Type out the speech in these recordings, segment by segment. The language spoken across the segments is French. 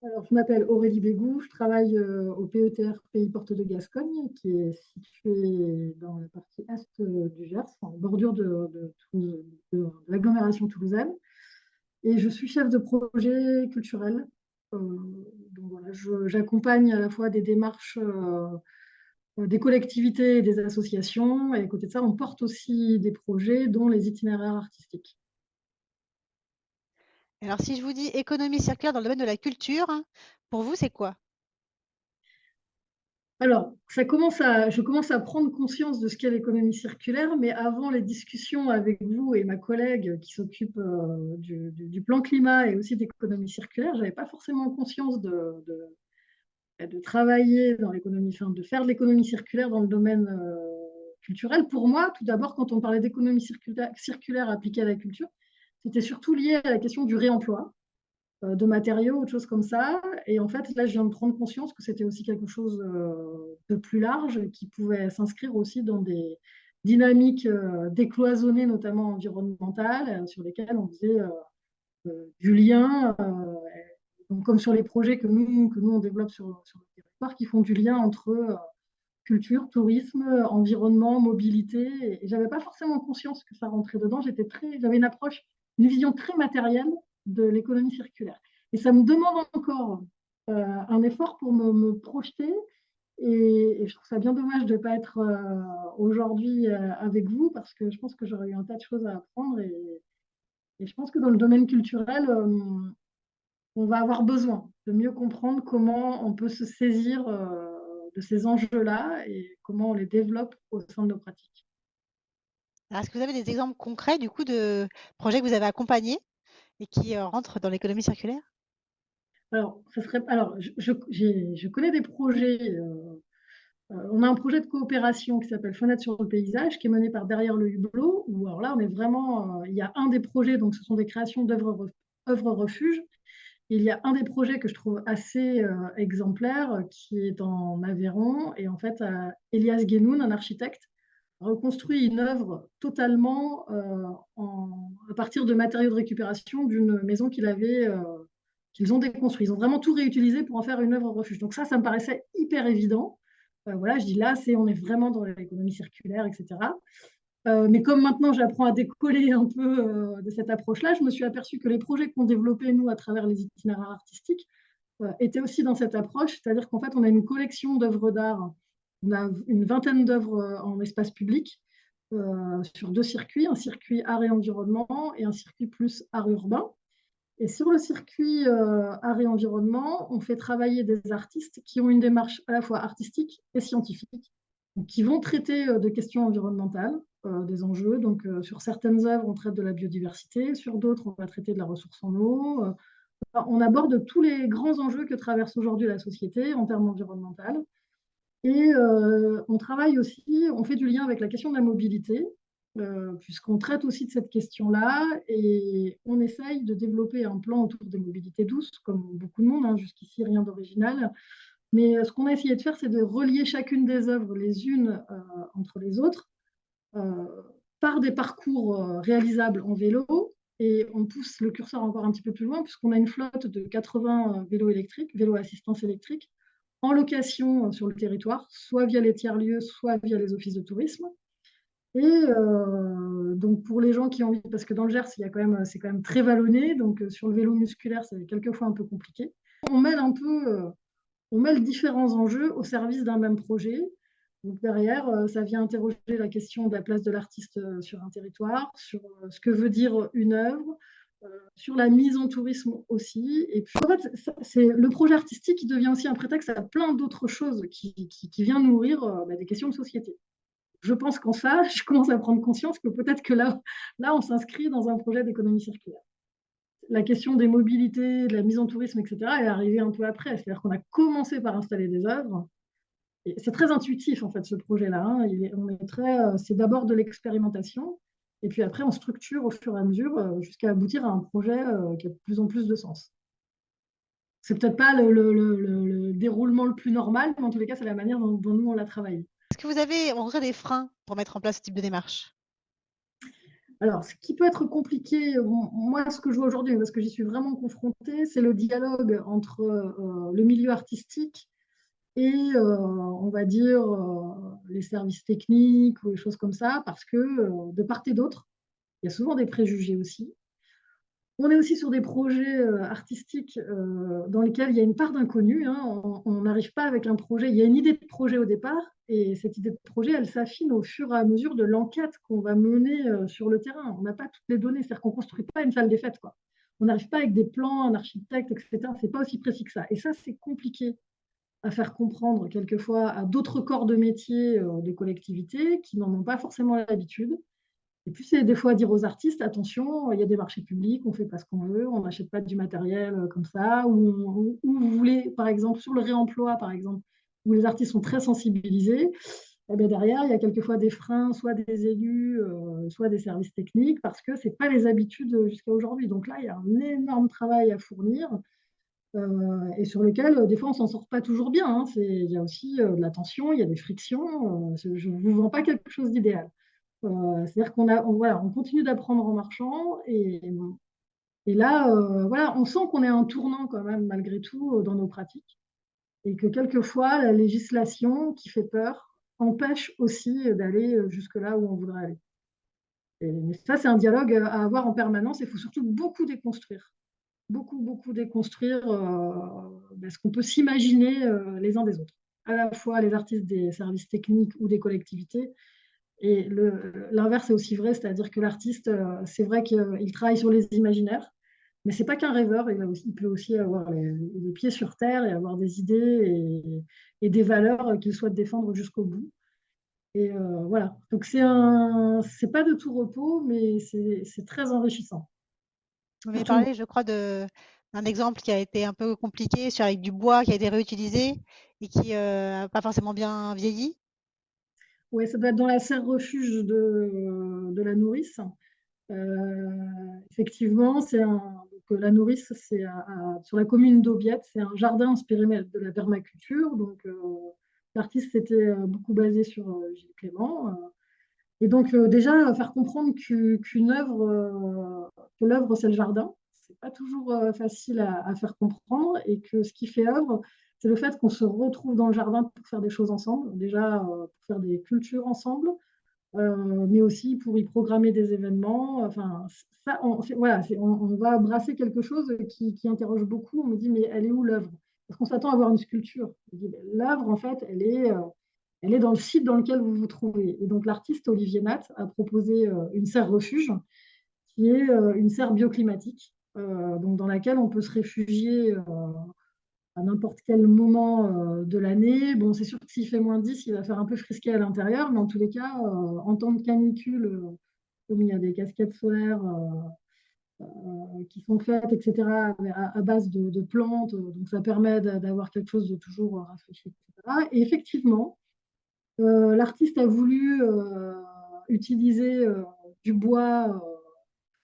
Alors, je m'appelle Aurélie Bégou, je travaille au PETR Pays Porte de Gascogne, qui est situé dans la partie est du Gers, en bordure de l'agglomération toulousaine. Et je suis chef de projet culturel. Euh, donc voilà, j'accompagne à la fois des démarches des collectivités et des associations. Et à côté de ça, on porte aussi des projets, dont les itinéraires artistiques. Alors, si je vous dis économie circulaire dans le domaine de la culture, hein, pour vous, c'est quoi? Alors, je commence à prendre conscience de ce qu'est l'économie circulaire, mais avant les discussions avec vous et ma collègue qui s'occupe du plan climat et aussi d'économie circulaire, je n'avais pas forcément conscience de travailler dans l'économie, enfin, de faire de l'économie circulaire dans le domaine culturel. Pour moi, tout d'abord, quand on parlait d'économie circulaire appliquée à la culture, c'était surtout lié à la question du réemploi de matériaux, autre chose comme ça. Et en fait, là, je viens de prendre conscience que c'était aussi quelque chose de plus large qui pouvait s'inscrire aussi dans des dynamiques décloisonnées, notamment environnementales, sur lesquelles on faisait du lien, donc comme sur les projets que nous on développe sur le territoire, qui font du lien entre culture, tourisme, environnement, mobilité. Et j'avais pas forcément conscience que ça rentrait dedans. J'avais une approche, une vision très matérielle de l'économie circulaire. Et ça me demande encore un effort pour me projeter. Et je trouve ça bien dommage de ne pas être aujourd'hui avec vous parce que je pense que j'aurais eu un tas de choses à apprendre. Et je pense que dans le domaine culturel, on va avoir besoin de mieux comprendre comment on peut se saisir de ces enjeux-là et comment on les développe au sein de nos pratiques. Alors, est-ce que vous avez des exemples concrets, du coup, de projets que vous avez accompagnés et qui rentrent dans l'économie circulaire? Je connais des projets. On a un projet de coopération qui s'appelle Fenêtre sur le paysage, qui est mené par Derrière le Hublot, où alors là, on est vraiment. Il y a un des projets, donc ce sont des créations œuvres refuges. Il y a un des projets que je trouve assez exemplaire, qui est en Aveyron. Et en fait, Elias Guénoun, un architecte, a reconstruit une œuvre totalement à partir de matériaux de récupération d'une maison qu'ils ont déconstruit. Ils ont vraiment tout réutilisé pour en faire une œuvre refuge. Donc ça me paraissait hyper évident. Voilà, je dis là, on est vraiment dans l'économie circulaire, etc. Mais comme maintenant j'apprends à décoller un peu de cette approche-là, je me suis aperçue que les projets qu'on développait, nous, à travers les itinéraires artistiques, étaient aussi dans cette approche. C'est-à-dire qu'en fait, on a une collection d'œuvres d'art. On a une vingtaine d'œuvres en espace public sur deux circuits, un circuit art et environnement et un circuit plus art urbain. Et sur le circuit art et environnement, on fait travailler des artistes qui ont une démarche à la fois artistique et scientifique, donc qui vont traiter de questions environnementales, des enjeux. Donc, sur certaines œuvres, on traite de la biodiversité, sur d'autres, on va traiter de la ressource en eau. On aborde tous les grands enjeux que traverse aujourd'hui la société en termes environnementaux. Et on travaille aussi, on fait du lien avec la question de la mobilité, puisqu'on traite aussi de cette question-là, et on essaye de développer un plan autour des mobilités douces, comme beaucoup de monde, hein, jusqu'ici rien d'original. Mais ce qu'on a essayé de faire, c'est de relier chacune des œuvres les unes entre les autres euh, par des parcours réalisables en vélo. Et on pousse le curseur encore un petit peu plus loin, puisqu'on a une flotte de 80 vélos électriques, vélos à assistance électrique, en location sur le territoire, soit via les tiers-lieux, soit via les offices de tourisme. Et donc pour les gens qui ont envie, parce que dans le Gers, c'est quand même très vallonné, donc sur le vélo musculaire, c'est quelquefois un peu compliqué. On mêle un peu, on mêle différents enjeux au service d'un même projet. Donc derrière, ça vient interroger la question de la place de l'artiste sur un territoire, sur ce que veut dire une œuvre, sur la mise en tourisme aussi. Et puis en fait, c'est le projet artistique qui devient aussi un prétexte à plein d'autres choses qui vient nourrir des questions de société. Je pense qu'en ça, je commence à prendre conscience que peut-être que là, on s'inscrit dans un projet d'économie circulaire. La question des mobilités, de la mise en tourisme, etc., est arrivée un peu après. C'est-à-dire qu'on a commencé par installer des œuvres. Et c'est très intuitif, en fait, ce projet-là, hein. C'est d'abord de l'expérimentation. Et puis après, on structure au fur et à mesure jusqu'à aboutir à un projet qui a de plus en plus de sens. C'est peut-être pas le déroulement le plus normal, mais en tous les cas, c'est la manière dont nous, on l'a travaillé. Est-ce que vous avez rencontré des freins pour mettre en place ce type de démarche? Alors, ce qui peut être compliqué, moi, ce que je vois aujourd'hui, parce que j'y suis vraiment confrontée, c'est le dialogue entre le milieu artistique et, on va dire, les services techniques ou les choses comme ça, parce que de part et d'autre, il y a souvent des préjugés aussi. On est aussi sur des projets artistiques dans lesquels il y a une part d'inconnu, hein. On n'arrive pas avec un projet. Il y a une idée de projet au départ, et cette idée de projet, elle s'affine au fur et à mesure de l'enquête qu'on va mener sur le terrain. On n'a pas toutes les données, c'est-à-dire qu'on ne construit pas une salle des fêtes, quoi. On n'arrive pas avec des plans, un architecte, etc. C'est pas aussi précis que ça. Et ça, c'est compliqué à faire comprendre quelquefois à d'autres corps de métier des collectivités qui n'en ont pas forcément l'habitude. Et puis, c'est des fois dire aux artistes, attention, il y a des marchés publics, on ne fait pas ce qu'on veut, on n'achète pas du matériel comme ça, ou vous voulez, par exemple, sur le réemploi, par exemple, où les artistes sont très sensibilisés, eh bien derrière, il y a quelquefois des freins, soit des élus, soit des services techniques, parce que ce n'est pas les habitudes jusqu'à aujourd'hui. Donc là, il y a un énorme travail à fournir, et sur lequel, des fois, on ne s'en sort pas toujours bien, hein. Il y a aussi de la tension, il y a des frictions. Je ne vous vends pas quelque chose d'idéal. C'est-à-dire voilà, on continue d'apprendre en marchant et là, voilà, on sent qu'on est à un tournant quand même malgré tout dans nos pratiques et que quelquefois la législation qui fait peur empêche aussi d'aller jusque là où on voudrait aller. Mais ça, c'est un dialogue à avoir en permanence. Il faut surtout beaucoup déconstruire, beaucoup déconstruire ce qu'on peut s'imaginer les uns des autres, à la fois les artistes des services techniques ou des collectivités. Et l'inverse est aussi vrai, c'est-à-dire que l'artiste, c'est vrai qu'il travaille sur les imaginaires, mais c'est pas qu'un rêveur, il peut aussi avoir les pieds sur terre et avoir des idées et des valeurs qu'il souhaite défendre jusqu'au bout. Et voilà, donc c'est pas de tout repos, mais c'est très enrichissant. Vous m'avez Surtout, parlé, je crois, d'un exemple qui a été un peu compliqué, avec du bois qui a été réutilisé et qui n'a pas forcément bien vieilli. ouais, ça doit être dans la serre refuge de la Nourrice. Effectivement, donc, la Nourrice, sur la commune d'Aubiette, c'est un jardin inspiré de la permaculture. Donc, l'artiste s'était beaucoup basé sur Gilles Clément. Et donc, déjà, faire comprendre que l'œuvre, c'est le jardin, c'est pas toujours facile à faire comprendre, et que ce qui fait œuvre, c'est le fait qu'on se retrouve dans le jardin pour faire des choses ensemble, déjà pour faire des cultures ensemble, mais aussi pour y programmer des événements. Enfin, ça, voilà, on va brasser quelque chose qui interroge beaucoup. On me dit, mais elle est où l'œuvre? Parce qu'on s'attend à voir une sculpture. Je dis, l'œuvre, en fait, elle est dans le site dans lequel vous vous trouvez. Et donc, l'artiste Olivier Matt a proposé une serre refuge, qui est une serre bioclimatique, donc dans laquelle on peut se réfugier à n'importe quel moment de l'année. Bon, c'est sûr que s'il fait -10, il va faire un peu frisqué à l'intérieur, mais en tous les cas, en temps de canicule, comme il y a des casquettes solaires qui sont faites, etc., à base de plantes, donc ça permet d'avoir quelque chose de toujours rafraîchi, etc. Et effectivement, l'artiste a voulu utiliser du bois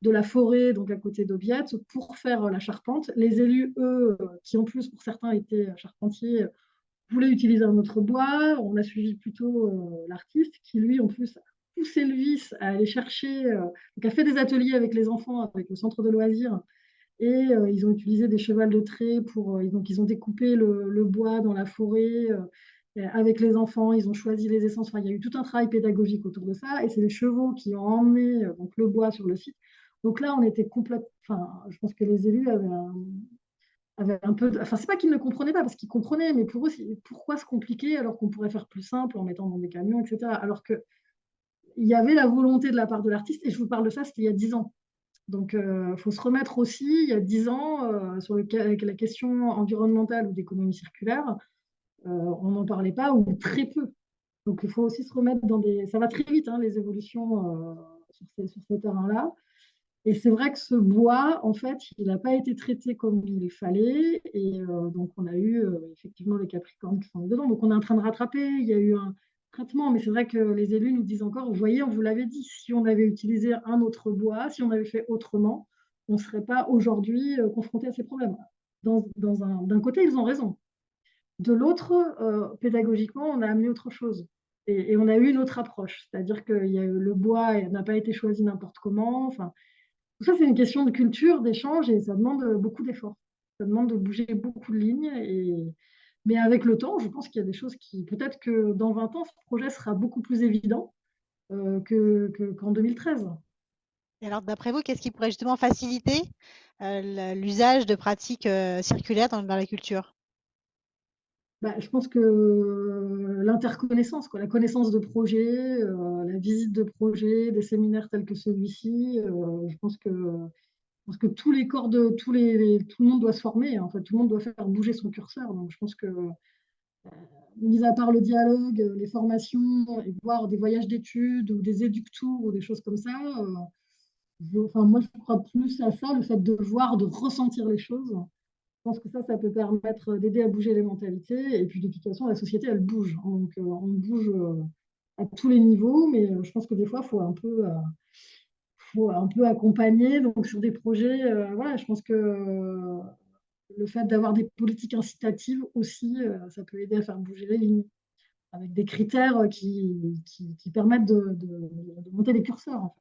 de la forêt, donc à côté d'Aubiette, pour faire la charpente. Les élus, eux, qui en plus pour certains étaient charpentiers, voulaient utiliser un autre bois. On a suivi plutôt l'artiste qui, lui, en plus, a poussé le vice à aller chercher, donc a fait des ateliers avec les enfants, avec le centre de loisirs, et ils ont utilisé des chevals de trait donc ils ont découpé le bois dans la forêt avec les enfants, ils ont choisi les essences. Enfin, il y a eu tout un travail pédagogique autour de ça, et c'est les chevaux qui ont emmené donc, le bois sur le site. Donc là, on était complètement. Enfin, je pense que les élus avaient un peu. Enfin, c'est pas qu'ils ne comprenaient pas, parce qu'ils comprenaient, mais pour eux, pourquoi se compliquer alors qu'on pourrait faire plus simple en mettant dans des camions, etc. Alors qu'il y avait la volonté de la part de l'artiste, et je vous parle de ça, c'était il y a 10 ans. Donc, il faut se remettre aussi, il y a 10 ans, sur la question environnementale ou d'économie circulaire, on n'en parlait pas ou très peu. Donc, il faut aussi se remettre dans des. Ça va très vite, hein, les évolutions sur ces terrains-là. Et c'est vrai que ce bois, en fait, il n'a pas été traité comme il fallait. Et donc, on a eu effectivement les capricornes qui sont dedans. Donc, on est en train de rattraper. Il y a eu un traitement. Mais c'est vrai que les élus nous disent encore, vous voyez, on vous l'avait dit, si on avait utilisé un autre bois, si on avait fait autrement, on ne serait pas aujourd'hui confronté à ces problèmes. D'un côté, ils ont raison. De l'autre, pédagogiquement, on a amené autre chose. Et on a eu une autre approche, c'est-à-dire que le bois n'a pas été choisi n'importe comment. Enfin, tout ça, c'est une question de culture, d'échange, et ça demande beaucoup d'efforts. Ça demande de bouger beaucoup de lignes. Mais avec le temps, je pense qu'il y a des choses qui, peut-être que dans 20 ans, ce projet sera beaucoup plus évident qu'en 2013. Et alors, d'après vous, qu'est-ce qui pourrait justement faciliter l'usage de pratiques circulaires dans la culture? Bah, je pense que l'interconnaissance, quoi, la connaissance de projets, la visite de projets, des séminaires tels que celui-ci, je pense que tous les corps de tout le monde doit se former, hein. En fait, tout le monde doit faire bouger son curseur. Donc, je pense que, mis à part le dialogue, les formations, et voir des voyages d'études ou des éductours ou des choses comme ça, enfin, moi, je crois plus à ça, le fait de voir, de ressentir les choses. Je pense que ça peut permettre d'aider à bouger les mentalités. Et puis, de toute façon, la société, elle bouge. Donc, on bouge à tous les niveaux, mais je pense que des fois, faut un peu accompagner. Donc, sur des projets, voilà, je pense que le fait d'avoir des politiques incitatives aussi, ça peut aider à faire bouger les lignes, avec des critères qui permettent de monter les curseurs, en fait.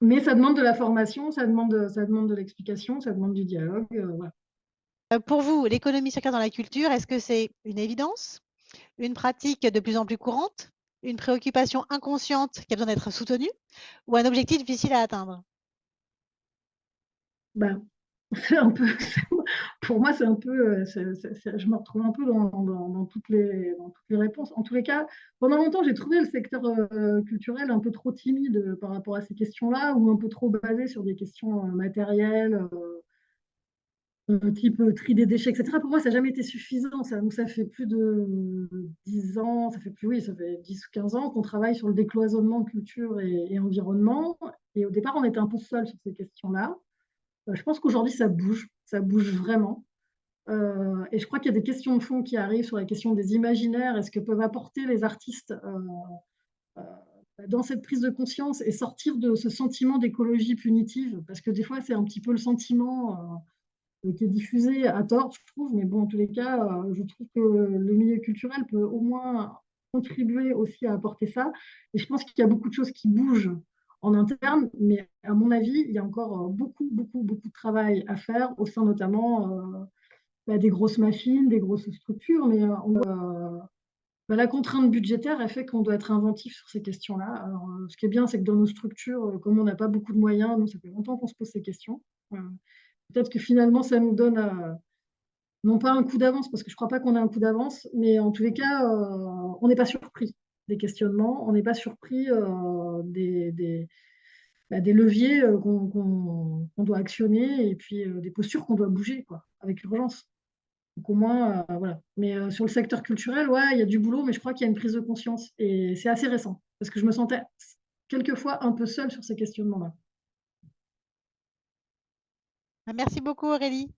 Mais ça demande de la formation, ça demande de l'explication, ça demande du dialogue. Voilà. Pour vous, l'économie circulaire dans la culture, est-ce que c'est une évidence, une pratique de plus en plus courante, une préoccupation inconsciente qui a besoin d'être soutenue, ou un objectif difficile à atteindre? Ben, c'est un peu, pour moi, c'est un peu, je me retrouve un peu dans toutes les réponses. En tous les cas, pendant longtemps, j'ai trouvé le secteur culturel un peu trop timide par rapport à ces questions-là, ou un peu trop basé sur des questions matérielles, type tri des déchets, etc. Pour moi, ça n'a jamais été suffisant. Ça fait plus de 10 ans, oui, ça fait 10 ou 15 ans qu'on travaille sur le décloisonnement culture et environnement. Et au départ, on était un peu seul sur ces questions-là. Je pense qu'aujourd'hui, ça bouge vraiment. Et je crois qu'il y a des questions de fond qui arrivent sur la question des imaginaires et ce que peuvent apporter les artistes euh, dans cette prise de conscience et sortir de ce sentiment d'écologie punitive, parce que des fois, c'est un petit peu le sentiment qui est diffusé à tort, je trouve. Mais bon, en tous les cas, je trouve que le milieu culturel peut au moins contribuer aussi à apporter ça. Et je pense qu'il y a beaucoup de choses qui bougent en interne, mais à mon avis, il y a encore beaucoup, beaucoup, beaucoup de travail à faire au sein notamment des grosses machines, des grosses structures. Mais la contrainte budgétaire, elle fait qu'on doit être inventif sur ces questions-là. Alors, ce qui est bien, c'est que dans nos structures, comme on n'a pas beaucoup de moyens, nous, ça fait longtemps qu'on se pose ces questions. Peut-être que finalement, ça nous donne non pas un coup d'avance, parce que je ne crois pas qu'on ait un coup d'avance, mais en tous les cas, on n'est pas surpris des questionnements, on n'est pas surpris des leviers qu'on doit actionner, et puis des postures qu'on doit bouger, quoi, avec urgence. Donc au moins, voilà. Mais sur le secteur culturel, ouais, il y a du boulot, mais je crois qu'il y a une prise de conscience. Et c'est assez récent, parce que je me sentais quelquefois un peu seule sur ces questionnements-là. Merci beaucoup Aurélie.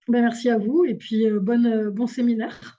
Ben, merci à vous, et puis bon séminaire.